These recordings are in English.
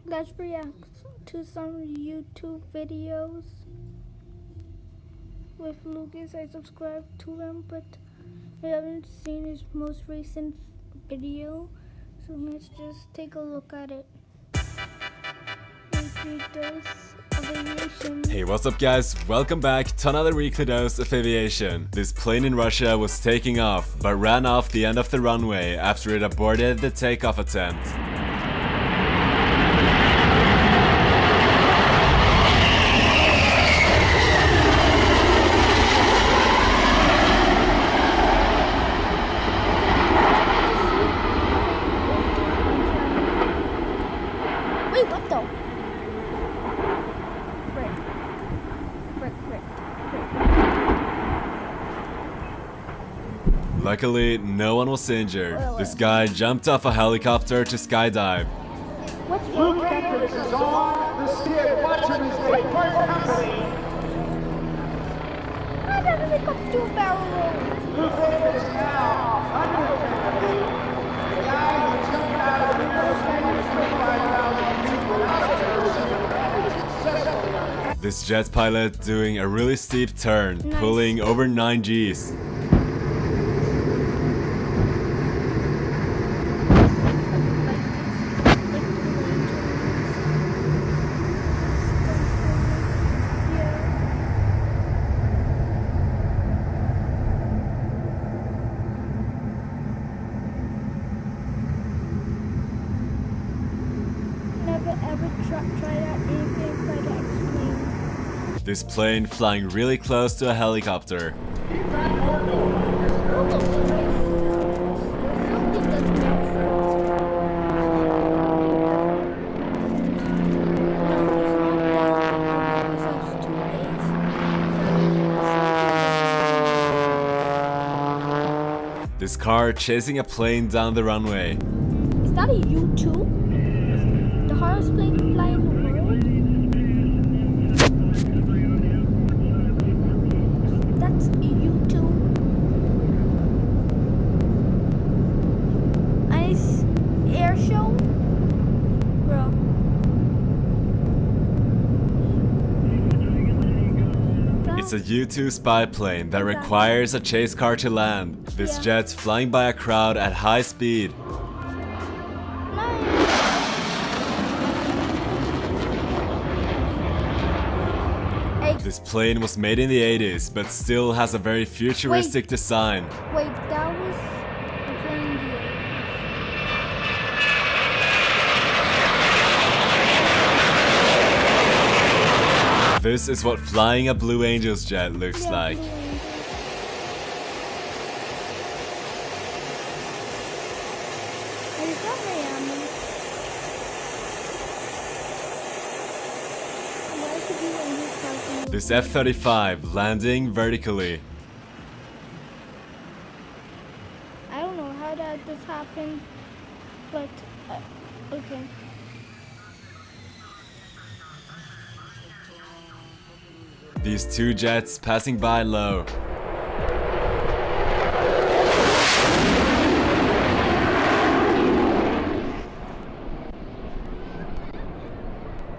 Let's react to some YouTube videos with Lucas. I subscribed to him, but I haven't seen his most recent video, so let's just take a look at it. Weekly dose of aviation. Hey, what's up guys? Welcome back to another weekly dose of aviation. This plane in Russia was taking off, but ran off the end of the runway after it aborted the takeoff attempt. Wait, what the? Luckily, no one was injured. This guy jumped off a helicopter to skydive. What's wrong with that This person? is on the skid. Watch him as they part company. Why doesn't it come to a barrel roll? Blue Flame is now under company. The guy who jumped out of the airplane at 25,000 feet without a parachute is successful. This jet pilot doing a really steep turn, Nice. pulling over 9 Gs. Never ever try that anything like that explain. This plane flying really close to a helicopter. This car chasing a plane down the runway. Is that a U2? The hardest plane to fly in the world? That's a U2. Ice air show? Bro. It's a U-2 spy plane that requires a chase car to land. This Yeah. jet's flying by a crowd at high speed. This plane was made in the 80s, but still has a very futuristic design. Wait, that was a plane in the 80s. This is what flying a Blue Angels jet looks Yeah, like. Blue Angels. Are you from Miami? Why should you in this country? This F-35 landing vertically. I don't know how that this happened, but okay. These two jets passing by low.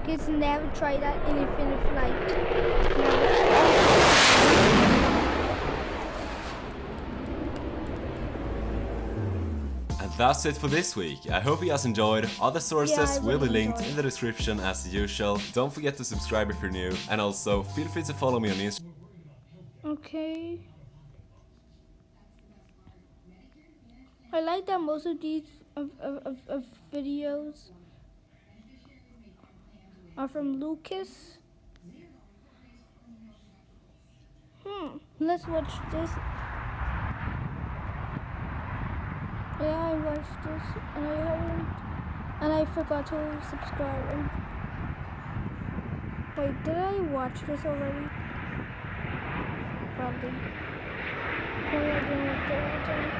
Kids never try that in infinite flight. And that's it for this week. I hope you guys enjoyed. Other sources I will be really linked enjoyed. in the description as usual. Don't forget to subscribe if you're new, and also feel free to follow me on Instagram. Okay. I like that most of these of videos are from Lucas. Let's watch this. Yeah, I watched this and I haven't, and I forgot to subscribe. Wait, did I watch this already? Probably. Probably I didn't watch it all the time.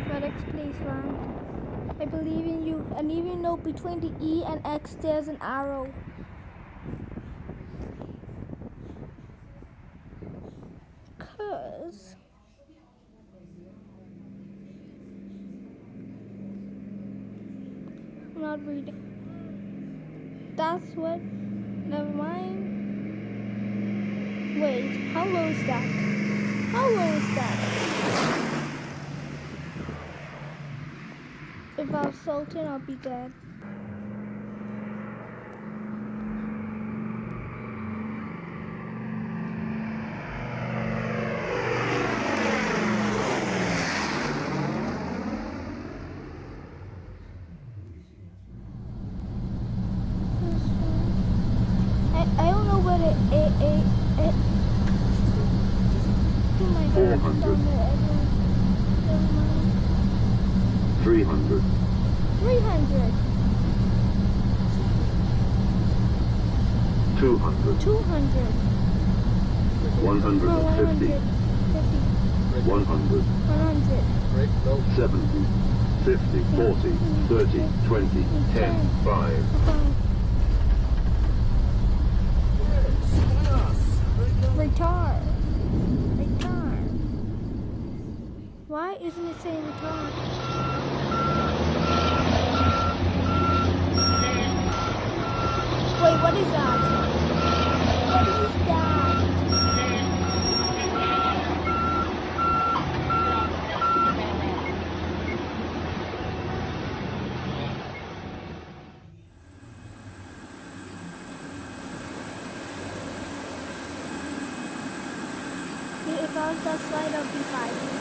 FedEx, please land. I believe in you, and even though between the E and X there's an arrow. Cause not reading. That's what. Never mind. Wait, how low is that? How low is that? If I was Sultan, I'll be dead. I don't know what it. Oh my god, it's 400. down there. Never mind. 300. 300. 200. 200. 150. 100. 100. 70. 50. 40. 30. 20. 10. 5. Retard. Why isn't it saying retard? Wait, what is that? What is that? If I was that slide, I'd be fighting.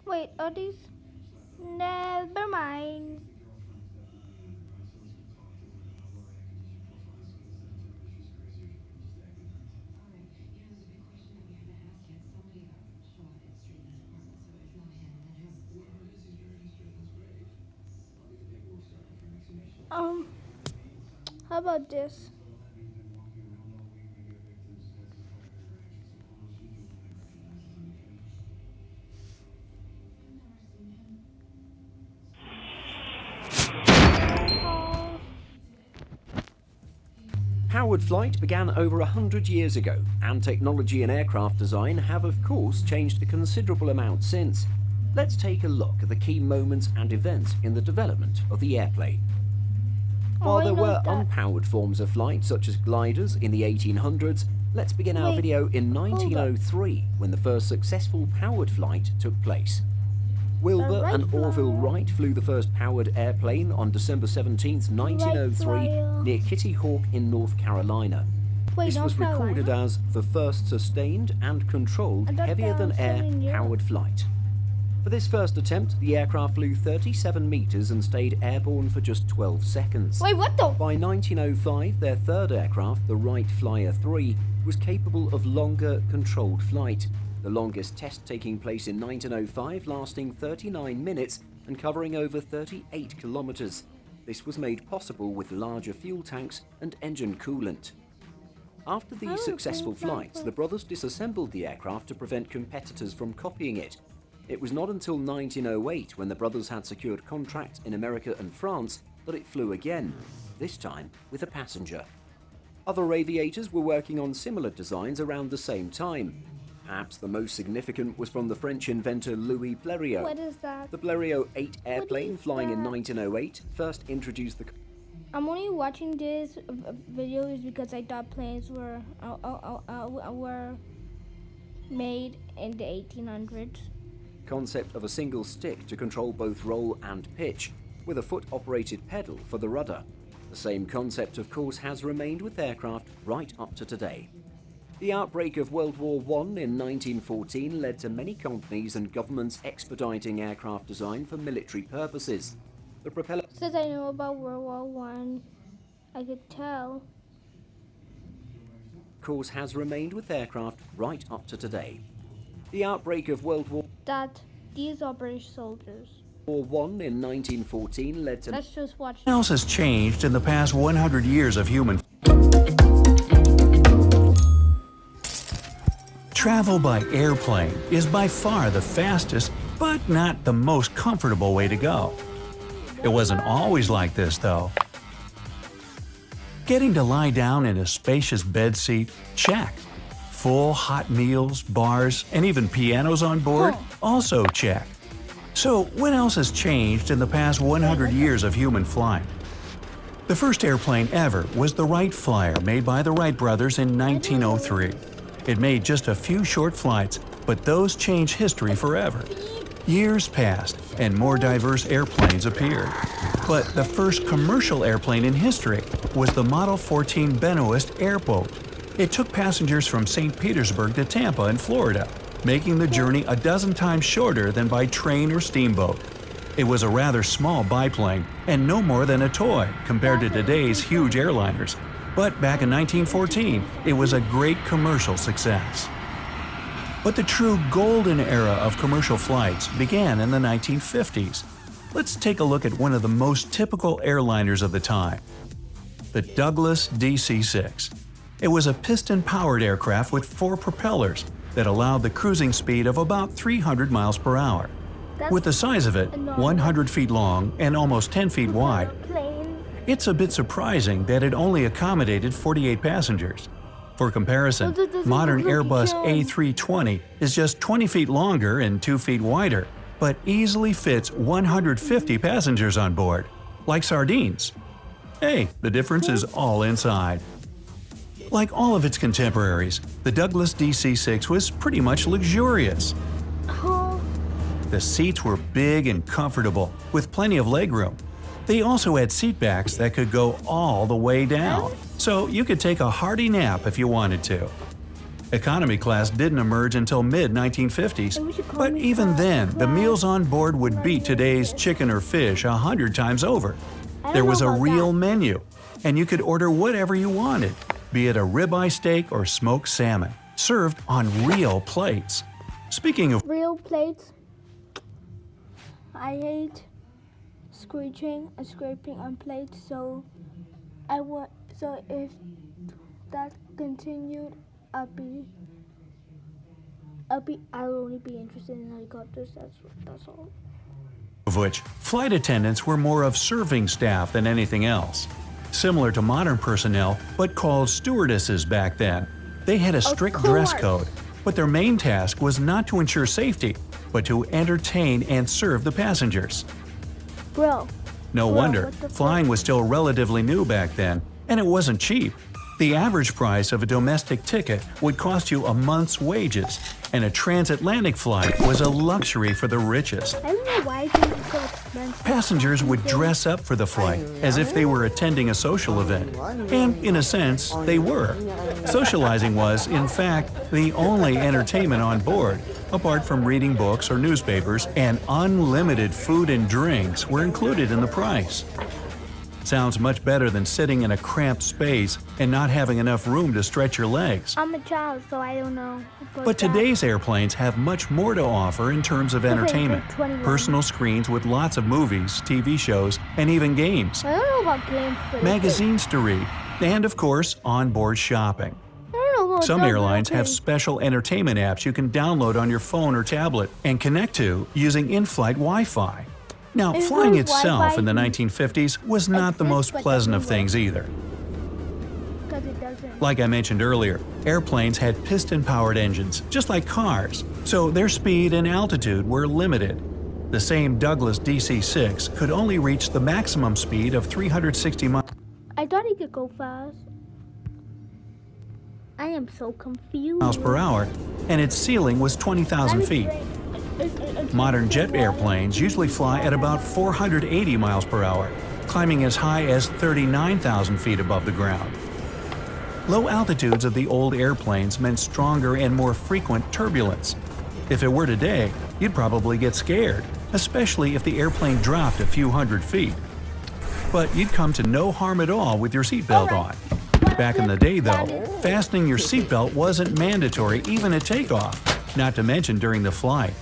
Wait, are these? Never mind. How about this? Powered flight began over 100 years ago, and technology and aircraft design have of course changed a considerable amount since. Let's take a look at the key moments and events in the development of the airplane. While there were unpowered forms of flight, such as gliders in the 1800s, let's begin our video in 1903, when the first successful powered flight took place. Wilbur and Orville Wright flew the first powered airplane on December 17, 1903, near Kitty Hawk in North Carolina. This was recorded as the first sustained and controlled heavier-than-air powered flight. For this first attempt, the aircraft flew 37 meters and stayed airborne for just 12 seconds. Wait, what the? By 1905, their third aircraft, the Wright Flyer 3, was capable of longer, controlled flight, the longest test taking place in 1905, lasting 39 minutes and covering over 38 kilometers. This was made possible with larger fuel tanks and engine coolant. After these successful flights, the brothers disassembled the aircraft to prevent competitors from copying it. It was not until 1908, when the brothers had secured contracts in America and France, that it flew again, this time with a passenger. Other aviators were working on similar designs around the same time. Perhaps the most significant was from the French inventor Louis Blériot. What is that? The Blériot 8 airplane, flying in 1908, first introduced the... I'm only watching this videos because I thought planes were made in the 1800s. concept of a single stick to control both roll and pitch, with a foot-operated pedal for the rudder. The same concept, of course, has remained with aircraft right up to today. The outbreak of World War I in 1914 led to many companies and governments expediting aircraft design for military purposes. The propeller... Since I know about World War I could tell. course has remained with aircraft right up to today. The outbreak of World War That these are British soldiers. I in 1914 led to... Let's just watch. What else has changed in the past 100 years of human... Travel by airplane is by far the fastest, but not the most comfortable way to go. It wasn't always like this, though. Getting to lie down in a spacious bed seat? Check. Full hot meals, bars, and even pianos on board? Also check. So, what else has changed in the past 100 years of human flight? The first airplane ever was the Wright Flyer, made by the Wright brothers in 1903. It made just a few short flights, but those changed history forever. Years passed, and more diverse airplanes appeared. But the first commercial airplane in history was the Model 14 Benoist airboat. It took passengers from St. Petersburg to Tampa in Florida, making the journey a dozen times shorter than by train or steamboat. It was a rather small biplane and no more than a toy compared to today's huge airliners. But back in 1914, it was a great commercial success. But the true golden era of commercial flights began in the 1950s. Let's take a look at one of the most typical airliners of the time, the Douglas DC-6. It was a piston-powered aircraft with 4 propellers that allowed the cruising speed of about 300 miles per hour. With the size of it, 100 feet long and almost 10 feet wide, it's a bit surprising that it only accommodated 48 passengers. For comparison, modern Airbus A320 is just 20 feet longer and 2 feet wider, but easily fits 150 passengers on board, like sardines. Hey, the difference is all inside. Like all of its contemporaries, the Douglas DC-6 was pretty much luxurious. The seats were big and comfortable, with plenty of legroom. They also had seat backs that could go all the way down, so you could take a hearty nap if you wanted to. Economy class didn't emerge until mid-1950s, but even then, the meals on board would beat today's chicken or fish 100 times over. There was a real menu, and you could order whatever you wanted, be it a ribeye steak or smoked salmon, served on real plates. Speaking of Real plates. I hate scratching and scraping on plates, so if that continued, I'll only be interested in helicopters. That's all. of which flight attendants were more of serving staff than anything else. Similar to modern personnel, but called stewardesses back then. They had a strict dress code, but their main task was not to ensure safety, but to entertain and serve the passengers. Bro. No wonder, what the flying was still relatively new back then, and it wasn't cheap. The average price of a domestic ticket would cost you a month's wages, and a transatlantic flight was a luxury for the richest. I don't know why things are so expensive. Passengers would dress up for the flight as if they were attending a social event. And in a sense, they were. Socializing was, in fact, the only entertainment on board. Apart from reading books or newspapers, and unlimited food and drinks were included in the price. Sounds much better than sitting in a cramped space and not having enough room to stretch your legs. I'm a child, so I don't know. But today's airplanes have much more to offer in terms of entertainment. 21. Personal screens with lots of movies, TV shows, and even games. I don't know about games, but Magazines to read, and of course, onboard shopping. I don't know about Some those airlines have things. special entertainment apps you can download on your phone or tablet and connect to using in-flight Wi-Fi. Now, Is flying there itself Wi-Fi? in the 1950s was not the most but pleasant of everywhere. things either. 'Cause it doesn't. Like I mentioned earlier, airplanes had piston-powered engines, just like cars, so their speed and altitude were limited. The same Douglas DC-6 could only reach the maximum speed of 360 miles I thought it could go fast. I am so confused. per hour, and its ceiling was 20,000 feet. Modern jet airplanes usually fly at about 480 miles per hour, climbing as high as 39,000 feet above the ground. Low altitudes of the old airplanes meant stronger and more frequent turbulence. If it were today, you'd probably get scared, especially if the airplane dropped a few hundred feet. But you'd come to no harm at all with your seatbelt on. Back in the day, though, fastening your seatbelt wasn't mandatory even at takeoff, not to mention during the flight.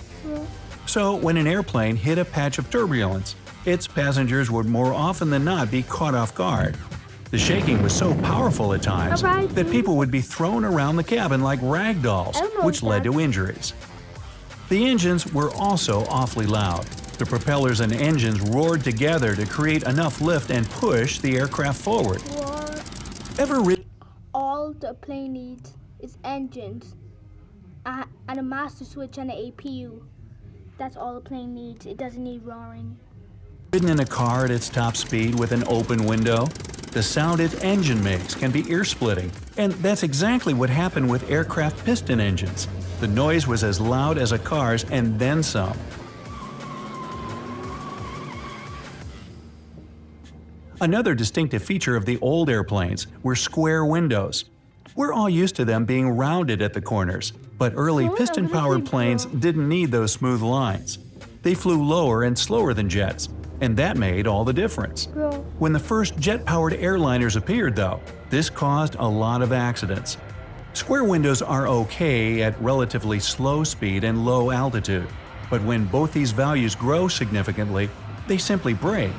So when an airplane hit a patch of turbulence, its passengers would more often than not be caught off guard. The shaking was so powerful at times that people would be thrown around the cabin like rag dolls, which led to injuries. The engines were also awfully loud. The propellers and engines roared together to create enough lift and push the aircraft forward. What Ever all the plane needs is engines and a master switch and an APU. That's all the plane needs. It doesn't need roaring. ridden in a car at its top speed with an open window? The sound its engine makes can be ear-splitting, and that's exactly what happened with aircraft piston engines. The noise was as loud as a car's and then some. Another distinctive feature of the old airplanes were square windows. We're all used to them being rounded at the corners, but early piston-powered planes didn't need those smooth lines. They flew lower and slower than jets, and that made all the difference. When the first jet-powered airliners appeared, though, this caused a lot of accidents. Square windows are okay at relatively slow speed and low altitude, but when both these values grow significantly, they simply break.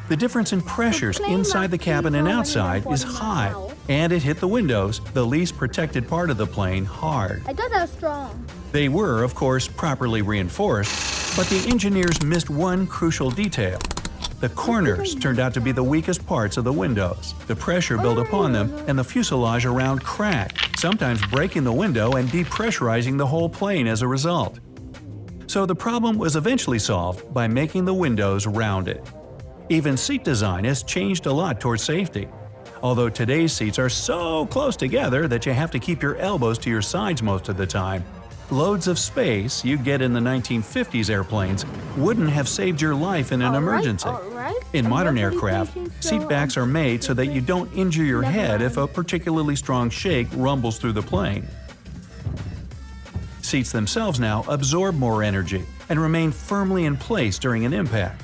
The difference in pressures inside the cabin and outside is high, and it hit the windows, the least protected part of the plane, hard. I thought that was strong. They were, of course, properly reinforced, but the engineers missed one crucial detail. The corners turned out to be the weakest parts of the windows. The pressure built upon them, and the fuselage around cracked, sometimes breaking the window and depressurizing the whole plane as a result. So the problem was eventually solved by making the windows rounded. Even seat design has changed a lot towards safety. Although today's seats are so close together that you have to keep your elbows to your sides most of the time, loads of space you get in the 1950s airplanes wouldn't have saved your life in an emergency. In modern aircraft, seat backs are made so that you don't injure your head if a particularly strong shake rumbles through the plane. Seats themselves now absorb more energy and remain firmly in place during an impact.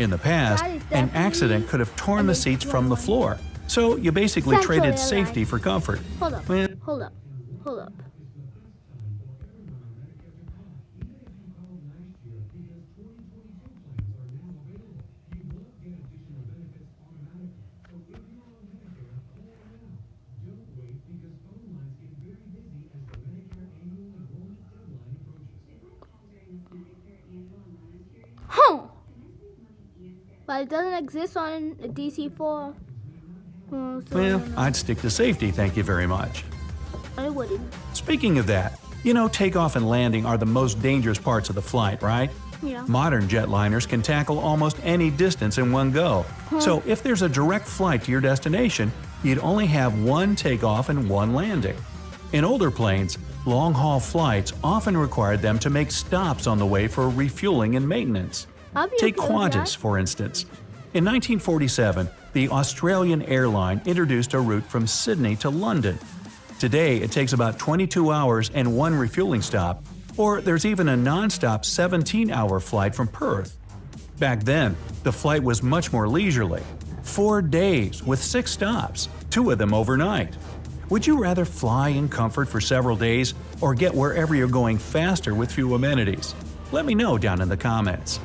In the past, an accident could have torn the seats from the floor, so you basically traded safety for comfort. Hold up. Hold up. But it doesn't exist on a DC-4. Well, I'd stick to safety, thank you very much. I wouldn't. Speaking of that, you know takeoff and landing are the most dangerous parts of the flight, right? Yeah. Modern jetliners can tackle almost any distance in one go. So if there's a direct flight to your destination, you'd only have one takeoff and one landing. In older planes, long-haul flights often required them to make stops on the way for refueling and maintenance. Take Qantas, for instance. In 1947, the Australian airline introduced a route from Sydney to London. Today, it takes about 22 hours and one refueling stop, or there's even a non-stop 17-hour flight from Perth. Back then, the flight was much more leisurely. 4 days with 6 stops, 2 of them overnight. Would you rather fly in comfort for several days or get wherever you're going faster with few amenities? Let me know down in the comments.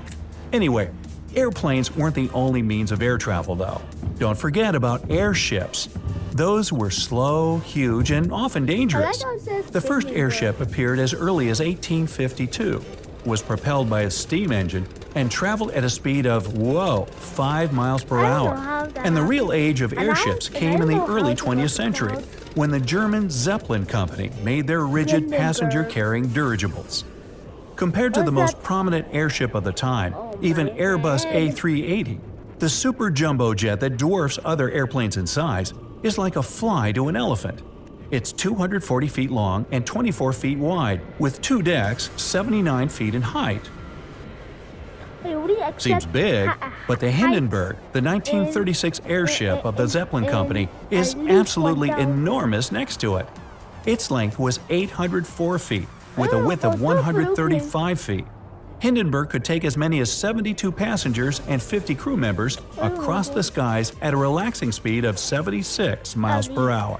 Anyway, airplanes weren't the only means of air travel, though. Don't forget about airships. Those were slow, huge, and often dangerous. The first airship appeared as early as 1852, was propelled by a steam engine, and traveled at a speed of, 5 miles per hour. And the real age of airships came in the early 20th century, when the German Zeppelin company made their rigid passenger-carrying dirigibles. Compared to the most prominent airship of the time, even Airbus A380, the super jumbo jet that dwarfs other airplanes in size, is like a fly to an elephant. It's 240 feet long and 24 feet wide, with 2 decks 79 feet in height. Seems big, but the Hindenburg, the 1936 airship of the Zeppelin company, is absolutely enormous next to it. Its length was 804 feet, with a width of 135 feet. Hindenburg could take as many as 72 passengers and 50 crew members across the skies at a relaxing speed of 76 miles per hour.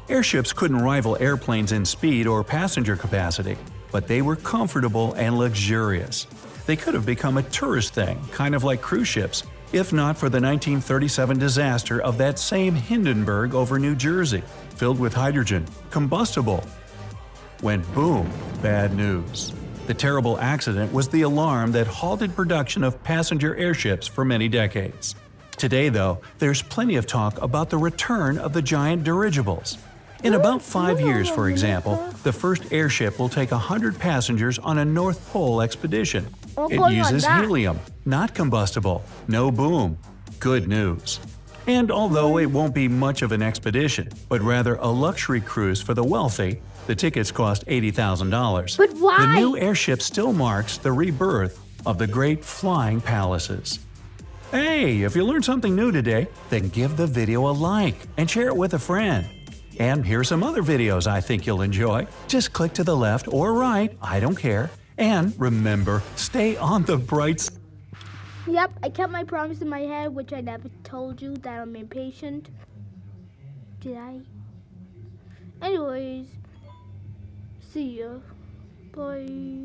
Airships couldn't rival airplanes in speed or passenger capacity, but they were comfortable and luxurious. They could have become a tourist thing, kind of like cruise ships, if not for the 1937 disaster of that same Hindenburg over New Jersey, filled with hydrogen, combustible. went boom, bad news. The terrible accident was the alarm that halted production of passenger airships for many decades. Today, though, there's plenty of talk about the return of the giant dirigibles. In about 5 years, for example, the first airship will take 100 passengers on a North Pole expedition. It uses helium, not combustible, no boom. Good news. And although it won't be much of an expedition, but rather a luxury cruise for the wealthy, the tickets cost $80,000. But why? The new airship still marks the rebirth of the great flying palaces. Hey, if you learned something new today, then give the video a like and share it with a friend. And here's some other videos I think you'll enjoy. Just click to the left or right, I don't care. And remember, stay on the bright side. Yep, I kept my promise in my head, which I never told you that I'm impatient. Did I? Anyways, see ya. Bye.